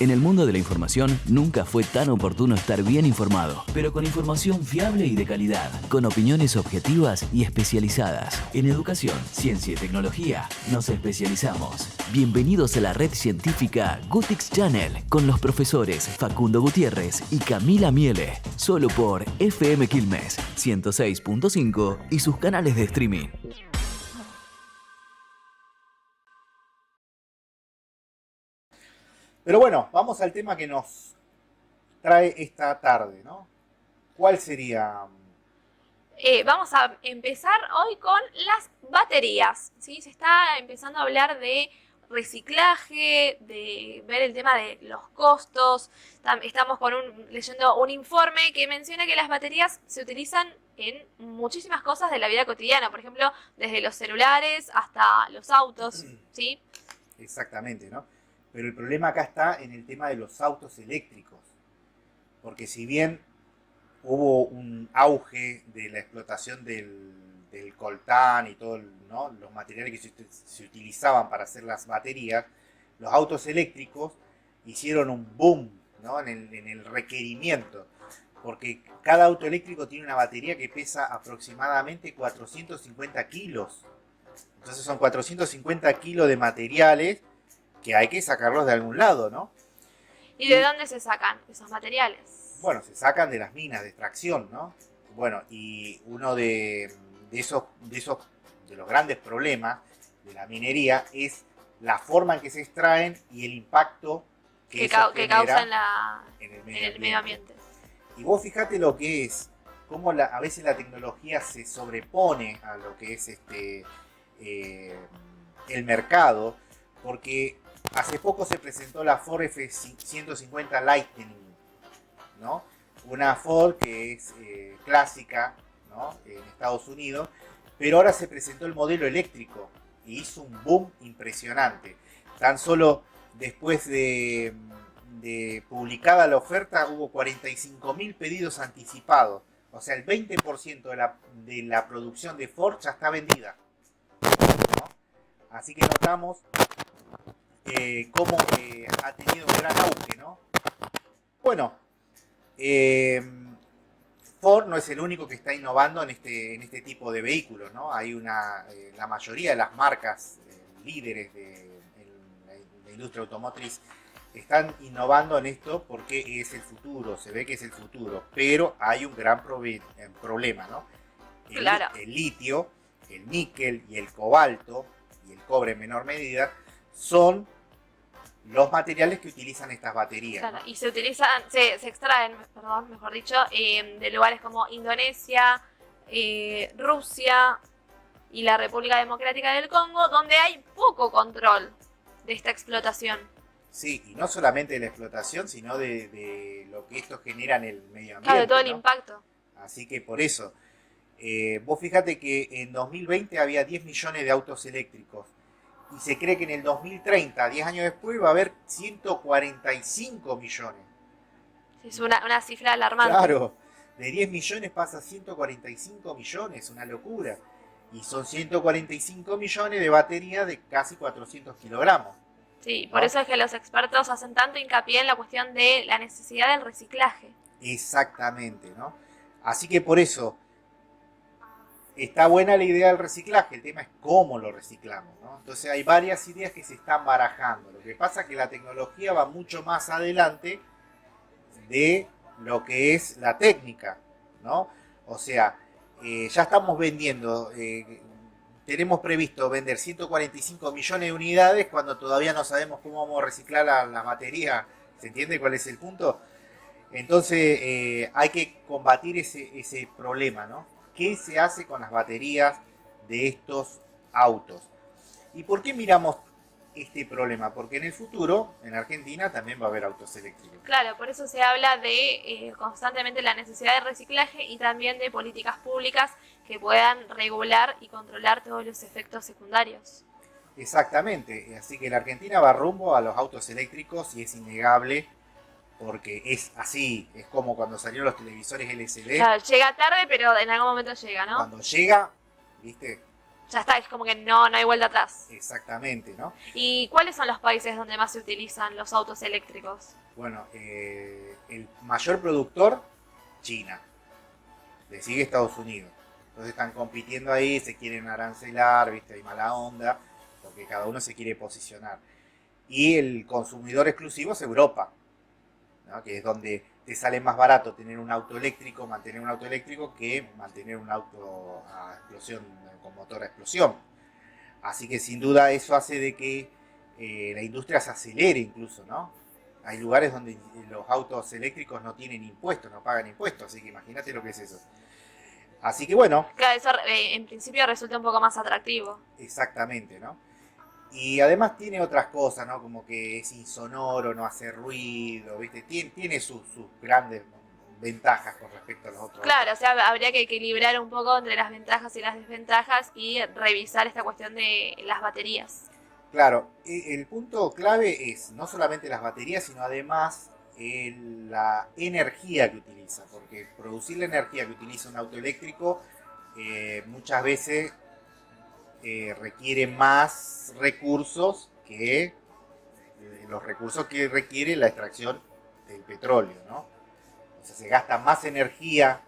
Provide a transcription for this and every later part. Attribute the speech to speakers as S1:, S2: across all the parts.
S1: En el mundo de la información, nunca fue tan oportuno estar bien informado, pero con información fiable y de calidad, con opiniones objetivas y especializadas. En educación, ciencia y tecnología, nos especializamos. Bienvenidos a la red científica Gutix Channel, con los profesores Facundo Gutiérrez y Camila Miele, solo por FM Quilmes 106.5 y sus canales de streaming.
S2: Pero bueno, vamos al tema que nos trae esta tarde, ¿no? ¿Cuál sería?
S3: Vamos a empezar hoy con las baterías, ¿sí? Se está empezando a hablar de reciclaje, de ver el tema de los costos. Estamos leyendo un informe que menciona que las baterías se utilizan en muchísimas cosas de la vida cotidiana, por ejemplo, desde los celulares hasta los autos, ¿sí?
S2: Exactamente, ¿no? Pero el problema acá está en el tema de los autos eléctricos, porque si bien hubo un auge de la explotación del coltán y todos, ¿no?, los materiales que se utilizaban para hacer las baterías, los autos eléctricos hicieron un boom, ¿no?, en el requerimiento, porque cada auto eléctrico tiene una batería que pesa aproximadamente 450 kilos. Entonces son 450 kilos de materiales que hay que sacarlos de algún lado, ¿no?
S3: ¿Y de dónde se sacan esos materiales?
S2: Bueno, se sacan de las minas de extracción, ¿no? Bueno, y uno de los grandes problemas de la minería es la forma en que se extraen y el impacto que
S3: causa
S2: en el
S3: medio ambiente.
S2: Y vos fijate lo que es, cómo a veces la tecnología se sobrepone a lo que es el mercado, porque hace poco se presentó la Ford F-150 Lightning, ¿no? Una Ford que es clásica, ¿no?, en Estados Unidos, pero ahora se presentó el modelo eléctrico y hizo un boom impresionante. Tan solo después de publicada la oferta hubo 45.000 pedidos anticipados. O sea, el 20% de la producción de Ford ya está vendida, ¿no? Así que notamos cómo ha tenido un gran auge, ¿no? Bueno, Ford no es el único que está innovando en este tipo de vehículos, ¿no? Hay la mayoría de las marcas líderes de la industria automotriz están innovando en esto porque es el futuro, se ve que es el futuro, pero hay un gran problema, ¿no?
S3: Claro.
S2: El litio, el níquel y el cobalto, y el cobre en menor medida, son los materiales que utilizan estas baterías.
S3: Claro,
S2: ¿no?
S3: y se extraen, perdón, mejor dicho, de lugares como Indonesia, Rusia y la República Democrática del Congo, donde hay poco control de esta explotación.
S2: Sí, y no solamente de la explotación, sino de lo que esto genera en el medio ambiente.
S3: Claro, de todo el
S2: ¿no?
S3: impacto.
S2: Así que por eso, vos fíjate que en 2020 había 10 millones de autos eléctricos. Y se cree que en el 2030, 10 años después, va a haber 145 millones.
S3: Es una cifra alarmante.
S2: Claro, de 10 millones pasa a 145 millones, una locura. Y son 145 millones de batería de casi 400 kilogramos.
S3: Sí, por eso es que los expertos hacen tanto hincapié en la cuestión de la necesidad del reciclaje.
S2: Exactamente, ¿no? Así que por eso está buena la idea del reciclaje, el tema es cómo lo reciclamos, ¿no? Entonces hay varias ideas que se están barajando. Lo que pasa es que la tecnología va mucho más adelante de lo que es la técnica, ¿no? O sea, ya estamos vendiendo, tenemos previsto vender 145 millones de unidades cuando todavía no sabemos cómo vamos a reciclar la batería. ¿Se entiende cuál es el punto? Entonces hay que combatir ese problema, ¿no? ¿Qué se hace con las baterías de estos autos? ¿Y por qué miramos este problema? Porque en el futuro, en Argentina, también va a haber autos eléctricos.
S3: Claro, por eso se habla de constantemente la necesidad de reciclaje y también de políticas públicas que puedan regular y controlar todos los efectos secundarios.
S2: Exactamente, así que la Argentina va rumbo a los autos eléctricos y es innegable porque es así, es como cuando salieron los televisores LCD.
S3: Claro, llega tarde, pero en algún momento llega, ¿no?
S2: Cuando llega, ¿viste?
S3: Ya está, es como que no hay vuelta atrás.
S2: Exactamente, ¿no?
S3: ¿Y cuáles son los países donde más se utilizan los autos eléctricos?
S2: Bueno, el mayor productor, China. Le sigue Estados Unidos. Entonces están compitiendo ahí, se quieren arancelar, ¿viste? Hay mala onda, porque cada uno se quiere posicionar. Y el consumidor exclusivo es Europa, ¿no? Que es donde te sale más barato tener un auto eléctrico, mantener un auto eléctrico, que mantener un auto a explosión, con motor a explosión. Así que sin duda eso hace de que la industria se acelere incluso, ¿no? Hay lugares donde los autos eléctricos no tienen impuestos, no pagan impuestos, así que imagínate lo que es eso. Así que bueno.
S3: Claro, eso en principio resulta un poco más atractivo.
S2: Exactamente, ¿no? Y además tiene otras cosas, ¿no? Como que es insonoro, no hace ruido, ¿viste? Tiene sus grandes ventajas con respecto a los otros.
S3: Claro, o sea, habría que equilibrar un poco entre las ventajas y las desventajas y revisar esta cuestión de las baterías.
S2: Claro, el punto clave es no solamente las baterías, sino además la energía que utiliza, porque producir la energía que utiliza un auto eléctrico muchas veces requiere más recursos que los recursos que requiere la extracción del petróleo, ¿no? O sea, se gasta más energía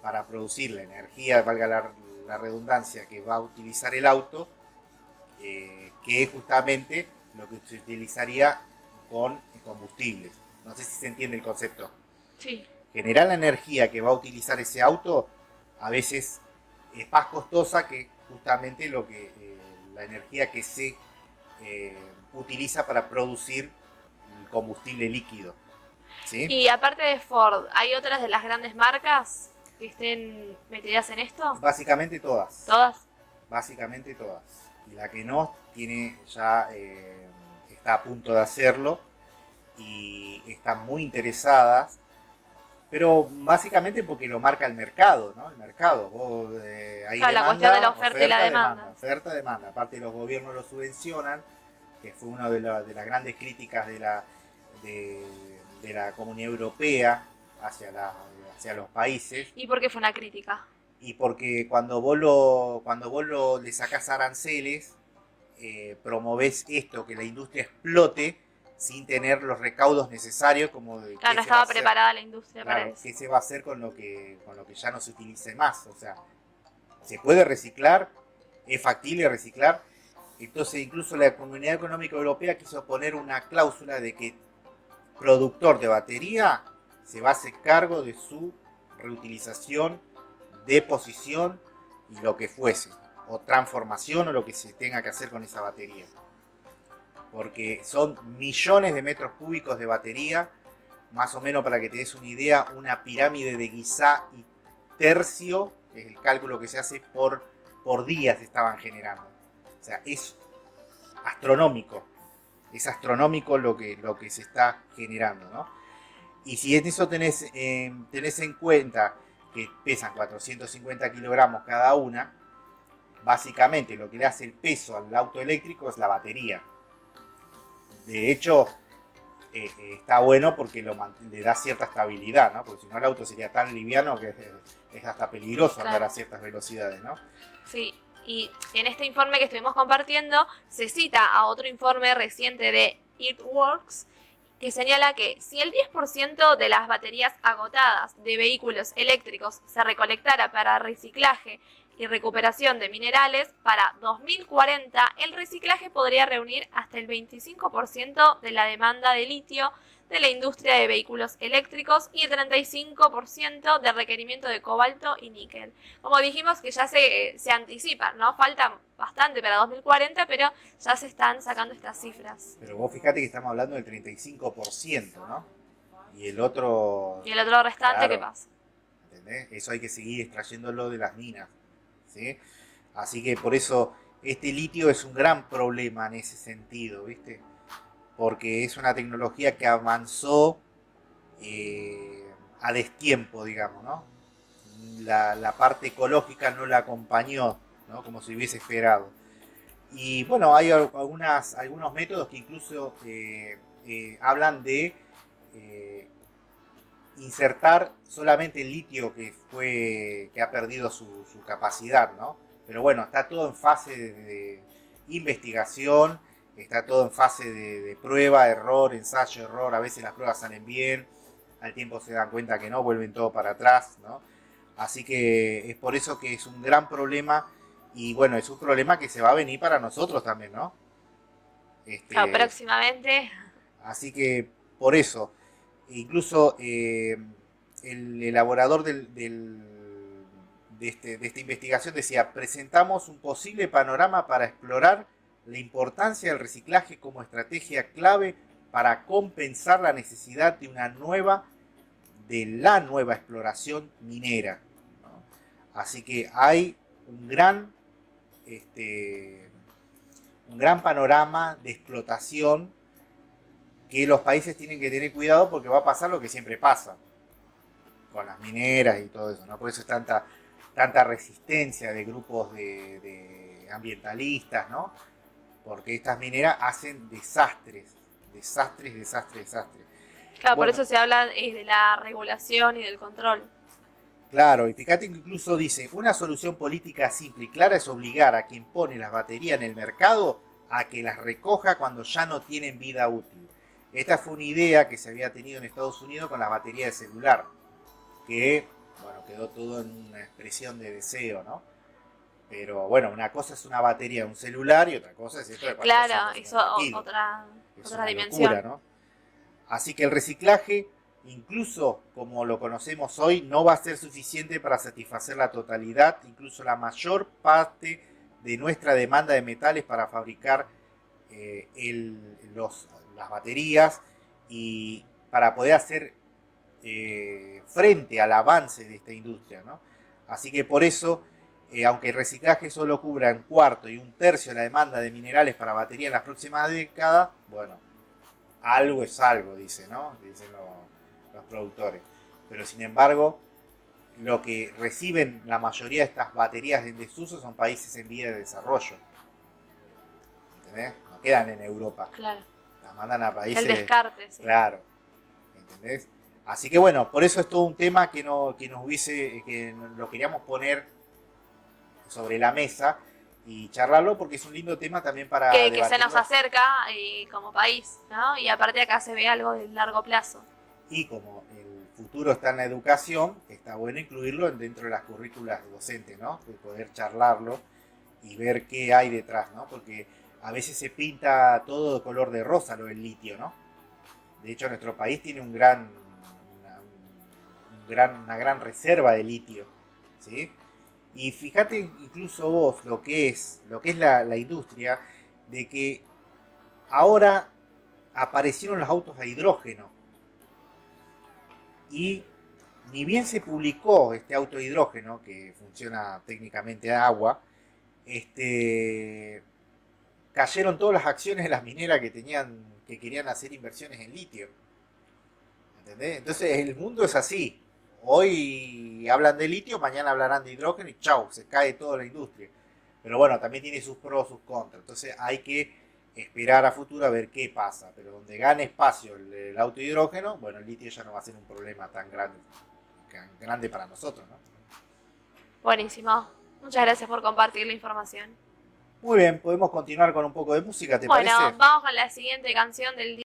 S2: para producir la energía, valga la redundancia, que va a utilizar el auto, que es justamente lo que se utilizaría con combustibles. No sé si se entiende el concepto.
S3: Sí.
S2: Generar la energía que va a utilizar ese auto a veces es más costosa que justamente la energía que se utiliza para producir el combustible líquido. ¿Sí?
S3: Y aparte de Ford, ¿hay otras de las grandes marcas que estén metidas en esto?
S2: Básicamente todas.
S3: ¿Todas?
S2: Básicamente todas. Y la que no tiene ya está a punto de hacerlo y están muy interesadas, pero básicamente porque lo marca el mercado, ¿no? El mercado. Hay
S3: claro, la cuestión de la oferta y la demanda.
S2: Oferta, demanda. Aparte los gobiernos lo subvencionan, que fue una de las grandes críticas de la Comunidad Europea hacia los países.
S3: ¿Y por qué fue una crítica?
S2: Y porque cuando vos le sacás aranceles, promovés esto, que la industria explote sin tener los recaudos necesarios, como de
S3: claro, no estaba preparada la industria para eso.
S2: ¿Qué se va a hacer con lo que ya no se utilice más? O sea, se puede reciclar, es factible reciclar. Entonces incluso la Comunidad Económica Europea quiso poner una cláusula de que productor de batería se va a hacer cargo de su reutilización, deposición y lo que fuese, o transformación o lo que se tenga que hacer con esa batería. Porque son millones de metros cúbicos de batería, más o menos para que te des una idea, una pirámide de Giza y tercio, que es el cálculo que se hace por día se estaban generando. O sea, es astronómico. Es astronómico lo que se está generando, ¿no? Y si en eso tenés en cuenta que pesan 450 kilogramos cada una, básicamente lo que le hace el peso al auto eléctrico es la batería. De hecho, está bueno porque le da cierta estabilidad, ¿no? Porque si no el auto sería tan liviano que es hasta peligroso andar a ciertas velocidades, ¿no?
S3: Sí. Y en este informe que estuvimos compartiendo se cita a otro informe reciente de Earthworks que señala que si el 10% de las baterías agotadas de vehículos eléctricos se recolectara para reciclaje y recuperación de minerales, para 2040 el reciclaje podría reunir hasta el 25% de la demanda de litio de la industria de vehículos eléctricos y el 35% del requerimiento de cobalto y níquel. Como dijimos que ya se anticipan, ¿no? Falta bastante para 2040, pero ya se están sacando estas cifras.
S2: Pero vos fíjate que estamos hablando del 35%, ¿no? Y el otro
S3: restante, claro, ¿qué pasa?
S2: ¿Entendés? Eso hay que seguir extrayéndolo de las minas, ¿sí? Así que por eso este litio es un gran problema en ese sentido, ¿viste? Porque es una tecnología que avanzó a destiempo, digamos, ¿no? La parte ecológica no la acompañó, ¿no? Como se hubiese esperado. Y bueno, hay algunos métodos que incluso hablan de insertar solamente el litio que ha perdido su capacidad, ¿no? Pero bueno, está todo en fase de investigación, está todo en fase de prueba, error, ensayo, error. A veces las pruebas salen bien, al tiempo se dan cuenta que no, vuelven todo para atrás, ¿no? Así que es por eso que es un gran problema y bueno, es un problema que se va a venir para nosotros también, ¿no?
S3: Claro, próximamente.
S2: Así que por eso, incluso el elaborador de esta investigación decía, presentamos un posible panorama para explorar la importancia del reciclaje como estrategia clave para compensar la necesidad de la nueva exploración minera, ¿no? Así que hay un gran panorama de explotación que los países tienen que tener cuidado porque va a pasar lo que siempre pasa con las mineras y todo eso, ¿no? Por eso es tanta resistencia de grupos de ambientalistas, ¿no? Porque estas mineras hacen desastres.
S3: Claro,
S2: Bueno,
S3: por eso se habla de la regulación y del control.
S2: claro, y fíjate que incluso dice, una solución política simple y clara es obligar a quien pone las baterías en el mercado a que las recoja cuando ya no tienen vida útil. Esta fue una idea que se había tenido en Estados Unidos con las baterías de celular, que, bueno, quedó todo en una expresión de deseo, ¿no? Pero bueno, una cosa es una batería de un celular y otra cosa es esto de 450
S3: Claro, eso otra
S2: una
S3: dimensión.
S2: locura, ¿no? Así que el reciclaje, incluso como lo conocemos hoy, no va a ser suficiente para satisfacer la totalidad, incluso la mayor parte de nuestra demanda de metales para fabricar las baterías y para poder hacer frente al avance de esta industria, ¿no? Así que por eso, aunque el reciclaje solo cubra un cuarto y un tercio de la demanda de minerales para batería en las próximas décadas, bueno, algo es algo, dicen los productores. Pero sin embargo, lo que reciben la mayoría de estas baterías en desuso son países en vía de desarrollo. ¿Entendés? No quedan en Europa.
S3: Claro.
S2: Las mandan a países...
S3: El descarte, sí.
S2: Claro. ¿Entendés? Así que bueno, por eso es todo un tema que lo queríamos poner sobre la mesa y charlarlo porque es un lindo tema también para
S3: que se nos acerca como país, ¿no? Y aparte acá se ve algo de largo plazo.
S2: Y como el futuro está en la educación, está bueno incluirlo dentro de las currículas docentes, ¿no? De poder charlarlo y ver qué hay detrás, ¿no? Porque a veces se pinta todo de color de rosa lo del litio, ¿no? De hecho, nuestro país tiene una gran reserva de litio, ¿sí? Y fíjate incluso vos lo que es la industria, de que ahora aparecieron los autos a hidrógeno. Y ni bien se publicó este auto a hidrógeno, que funciona técnicamente a agua, cayeron todas las acciones de las mineras que querían hacer inversiones en litio. ¿Entendés? Entonces el mundo es así. Hoy hablan de litio, mañana hablarán de hidrógeno y chau, se cae toda la industria. Pero bueno, también tiene sus pros, sus contras. Entonces hay que esperar a futuro a ver qué pasa. Pero donde gane espacio el auto hidrógeno, bueno, el litio ya no va a ser un problema tan grande para nosotros, ¿no?
S3: Buenísimo. Muchas gracias por compartir la información.
S2: Muy bien, podemos continuar con un poco de música, ¿te
S3: bueno,
S2: parece?
S3: vamos con la siguiente canción del día.